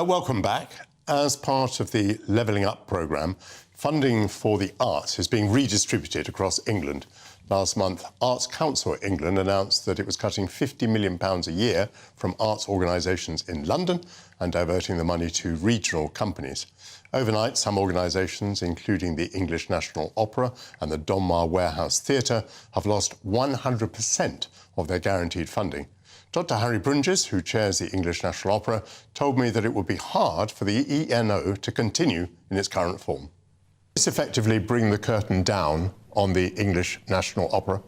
Welcome back. As part of the Levelling Up programme, funding for the arts is being redistributed across England. Last month, Arts Council England announced that it was cutting £50 million a year from arts organisations in London and diverting the money to regional companies. Overnight, some organisations, including the English National Opera and the Donmar Warehouse Theatre, have lost 100% of their guaranteed funding. Dr. Harry Brunges, who chairs the English National Opera, told me that it would be hard for the ENO to continue in its current form. Does this effectively bring the curtain down on the English National Opera?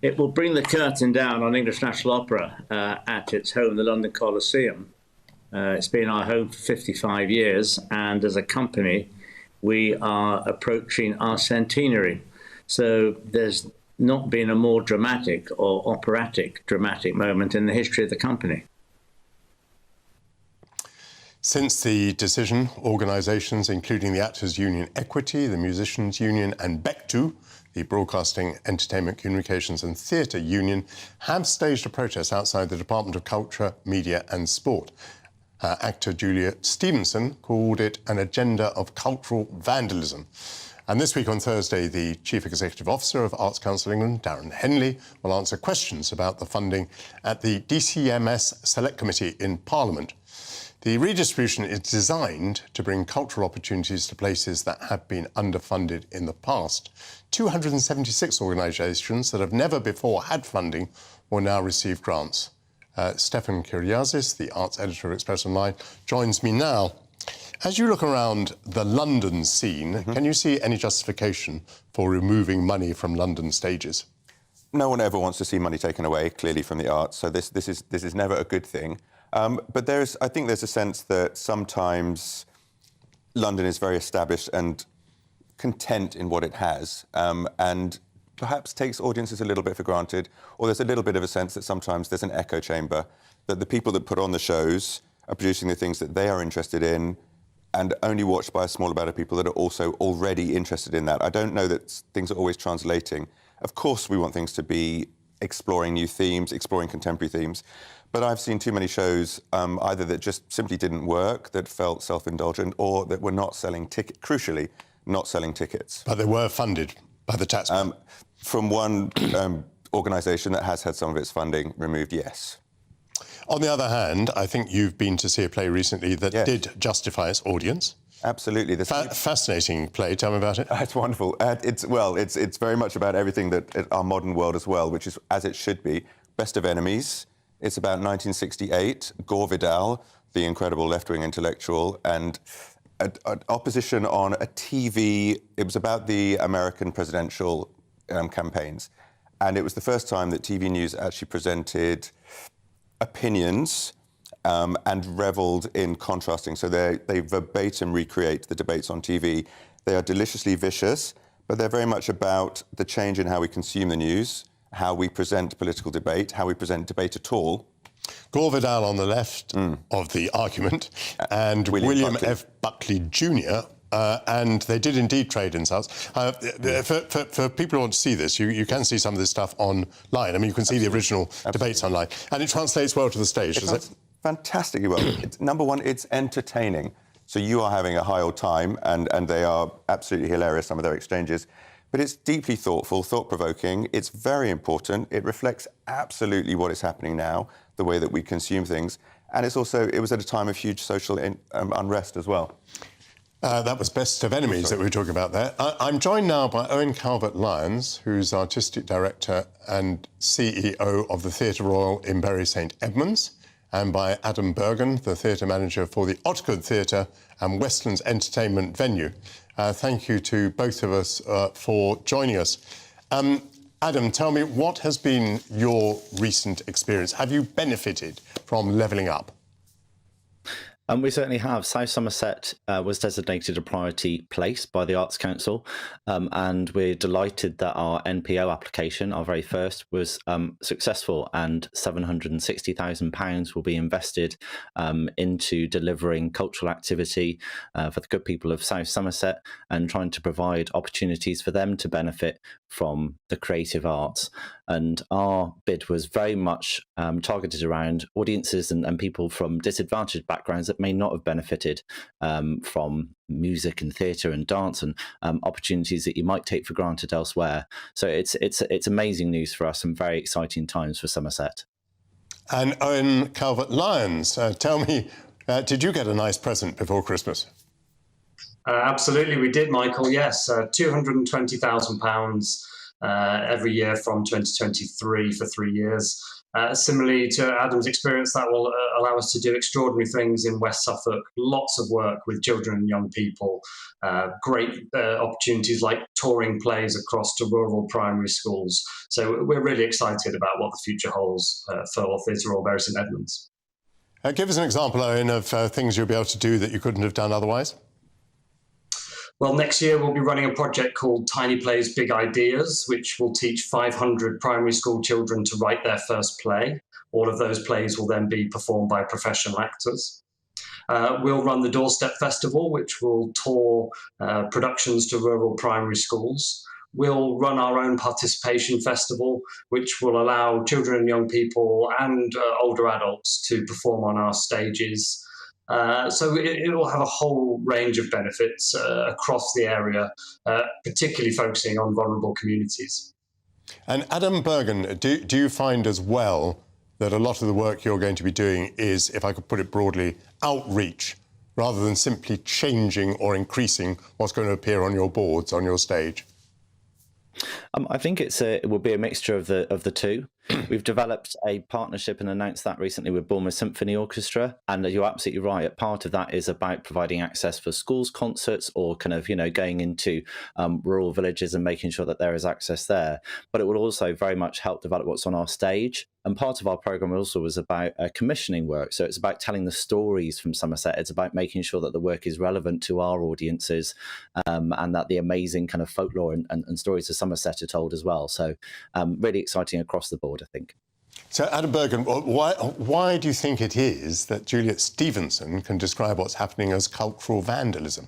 It will bring the curtain down on English National Opera at its home, the London Coliseum. It's been our home for 55 years, and as a company, we are approaching our centenary. So there's not been a more dramatic or operatic dramatic moment in the history of the company. Since the decision, organisations including the Actors Union Equity, the Musicians Union and BECTU, the Broadcasting, Entertainment, Communications and Theatre Union, have staged a protest outside the Department of Culture, Media and Sport. Actor Julia Stevenson called it an agenda of cultural vandalism. And this week on Thursday, the Chief Executive Officer of Arts Council England, Darren Henley, will answer questions about the funding at the DCMS Select Committee in Parliament. The redistribution is designed to bring cultural opportunities to places that have been underfunded in the past. 276 organisations that have never before had funding will now receive grants. Stefan Kyriazis, the arts editor of Express Online, joins me now. As you look around the London scene, can you see any justification for removing money from London stages? No one ever wants to see money taken away, clearly, from the arts, so this is never a good thing. But I think there's a sense that sometimes London is very established and content in what it has, and perhaps takes audiences a little bit for granted, or there's a little bit of a sense that sometimes there's an echo chamber, that the people that put on the shows are producing the things that they are interested in, and only watched by a small amount of people that are also already interested in that. I don't know that things are always translating. Of course, we want things to be exploring new themes, exploring contemporary themes, but I've seen too many shows either that just simply didn't work, that felt self-indulgent, or that were not selling tickets, crucially, not selling tickets. But they were funded by the taxpayer. From one organisation that has had some of its funding removed, yes. On the other hand, I think you've been to see a play recently that did justify its audience. Absolutely. Fascinating play. Tell me about it. It's wonderful. It's very much about everything that our modern world as well, which is as it should be. Best of Enemies. It's about 1968. Gore Vidal, the incredible left-wing intellectual, and an opposition on a TV. It was about the American presidential campaigns, and it was the first time that TV news actually presented opinions and revelled in contrasting. So they verbatim recreate the debates on TV. They are deliciously vicious, but they're very much about the change in how we consume the news, how we present political debate, how we present debate at all. Gore Vidal on the left of the argument, and William F. Buckley Jr., and they did indeed trade insults. For people who want to see this, you can see some of this stuff online. I mean, you can see the original debates online. And it translates well to the stage, does it? Fantastically well. Number one, it's entertaining. So you are having a high old time, and they are absolutely hilarious, some of their exchanges. But it's deeply thoughtful, thought-provoking. It's very important. It reflects absolutely what is happening now, the way that we consume things. And it was at a time of huge social unrest as well. That was Best of Enemies that we were talking about there. I'm joined now by Owen Calvert-Lyons, who's Artistic Director and CEO of the Theatre Royal in Bury St Edmunds, and by Adam Bergen, the Theatre Manager for the Ottercourt Theatre and Westlands Entertainment Venue. Thank you to both of us for joining us. Adam, tell me, what has been your recent experience? Have you benefited from levelling up? We certainly have. South Somerset was designated a priority place by the Arts Council, and we're delighted that our NPO application, our very first, was successful, and £760,000 will be invested into delivering cultural activity for the good people of South Somerset and trying to provide opportunities for them to benefit from the creative arts. And our bid was very much targeted around audiences and people from disadvantaged backgrounds that may not have benefited from music and theatre and dance and opportunities that you might take for granted elsewhere. So it's amazing news for us and very exciting times for Somerset. And Owen, Calvert-Lyons, tell me, did you get a nice present before Christmas? Absolutely, we did, Michael. Yes, £220,000 every year from 2023 for 3 years. Similarly to Adam's experience, that will allow us to do extraordinary things in West Suffolk. Lots of work with children and young people. Great opportunities like touring plays across to rural primary schools. So we're really excited about what the future holds for Theatre Royal Bury St Edmunds. Give us an example, Owen, of things you'll be able to do that you couldn't have done otherwise. Well, next year we'll be running a project called Tiny Plays, Big Ideas, which will teach 500 primary school children to write their first play. All of those plays will then be performed by professional actors. We'll run the Doorstep Festival, which will tour productions to rural primary schools. We'll run our own participation festival, which will allow children and young people and older adults to perform on our stages. So it will have a whole range of benefits across the area, particularly focusing on vulnerable communities. And Adam Bergen, do you find as well that a lot of the work you're going to be doing is, if I could put it broadly, outreach, rather than simply changing or increasing what's going to appear on your boards, on your stage? I think it will be a mixture of the two. We've developed a partnership and announced that recently with Bournemouth Symphony Orchestra, and you're absolutely right. Part of that is about providing access for schools concerts or kind of going into rural villages and making sure that there is access there. But it will also very much help develop what's on our stage. And part of our programme also was about commissioning work. So it's about telling the stories from Somerset. It's about making sure that the work is relevant to our audiences and that the amazing kind of folklore and stories of Somerset are told as well. So really exciting across the board, I think. So, Adam Bergen, why do you think it is that Juliet Stevenson can describe what's happening as cultural vandalism?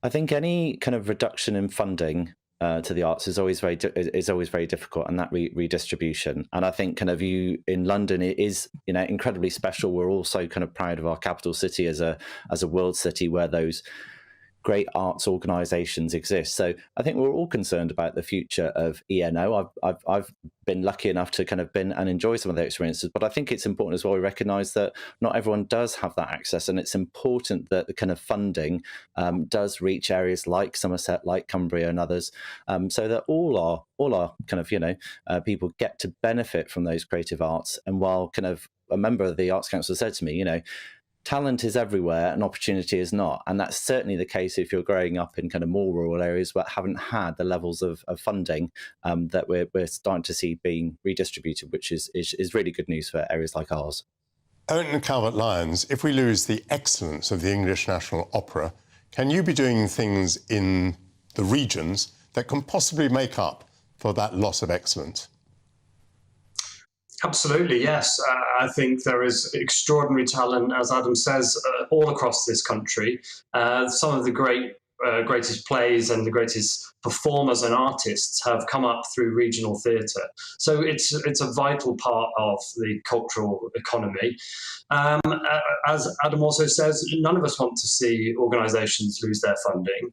I think any kind of reduction in funding to the arts is always very difficult, and that redistribution. And I think kind of in London, it is incredibly special. We're also kind of proud of our capital city as a world city where those great arts organisations exist. So I think we're all concerned about the future of ENO. I've been lucky enough to kind of been and enjoy some of their experiences, but I think it's important as well we recognise that not everyone does have that access, and it's important that the kind of funding does reach areas like Somerset, like Cumbria and others, so that all our kind of people get to benefit from those creative arts. And while kind of a member of the Arts Council said to me, talent is everywhere and opportunity is not. And that's certainly the case if you're growing up in kind of more rural areas but haven't had the levels of funding that we're starting to see being redistributed, which is really good news for areas like ours. Owen and Calvert-Lyons, if we lose the excellence of the English National Opera, can you be doing things in the regions that can possibly make up for that loss of excellence? Absolutely, yes. I think there is extraordinary talent, as Adam says, all across this country. Some of the greatest plays and the greatest performers and artists have come up through regional theatre. So it's a vital part of the cultural economy. As Adam also says, none of us want to see organisations lose their funding.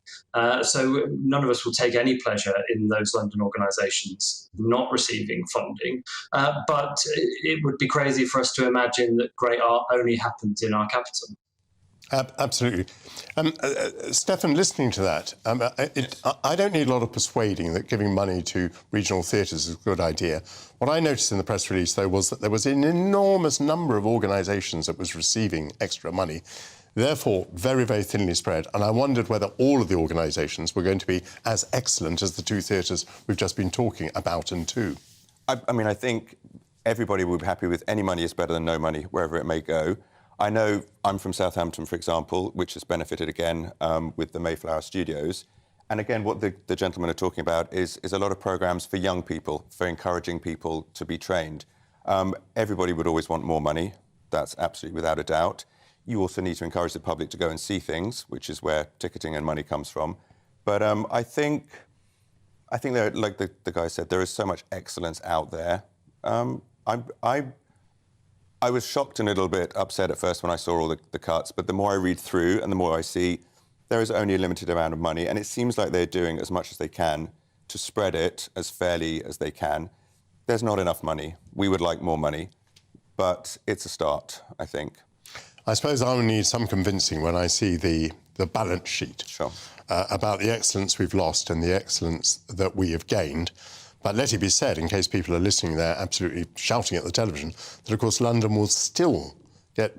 So none of us will take any pleasure in those London organisations not receiving funding. But it would be crazy for us to imagine that great art only happens in our capital. Absolutely. Stefan, listening to that, I don't need a lot of persuading that giving money to regional theatres is a good idea. What I noticed in the press release, though, was that there was an enormous number of organisations that was receiving extra money, therefore very, very thinly spread. And I wondered whether all of the organisations were going to be as excellent as the two theatres we've just been talking about and to. I mean, I think everybody would be happy with any money is better than no money, wherever it may go. I know I'm from Southampton, for example, which has benefited again with the Mayflower Studios. And again, what the gentlemen are talking about is a lot of programmes for young people, for encouraging people to be trained. Everybody would always want more money. That's absolutely without a doubt. You also need to encourage the public to go and see things, which is where ticketing and money comes from. But I think I think there, like the guy said, there is so much excellence out there. I was shocked and a little bit upset at first when I saw all the cuts, but the more I read through and the more I see, there is only a limited amount of money, and it seems like they're doing as much as they can to spread it as fairly as they can. There's not enough money. We would like more money, but it's a start, I think. I suppose I will need some convincing when I see the balance sheet about the excellence we've lost and the excellence that we have gained. But let it be said, in case people are listening, they're absolutely shouting at the television, that of course London will still get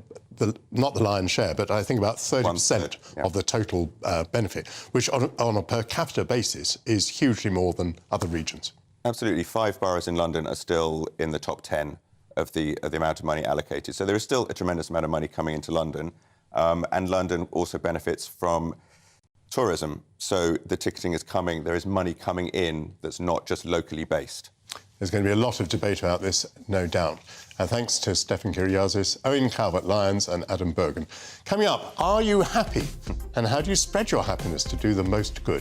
not the lion's share, but I think about 30% of the total benefit, which on a per capita basis is hugely more than other regions. Absolutely. 5 boroughs in London are still in the top 10 of the amount of money allocated. So there is still a tremendous amount of money coming into London. And London also benefits from tourism. So the ticketing is coming. There is money coming in that's not just locally based. There's going to be a lot of debate about this, no doubt. Thanks to Stefan Kyriazis, Owen Calvert-Lyons and Adam Bergen. Coming up, are you happy? And how do you spread your happiness to do the most good?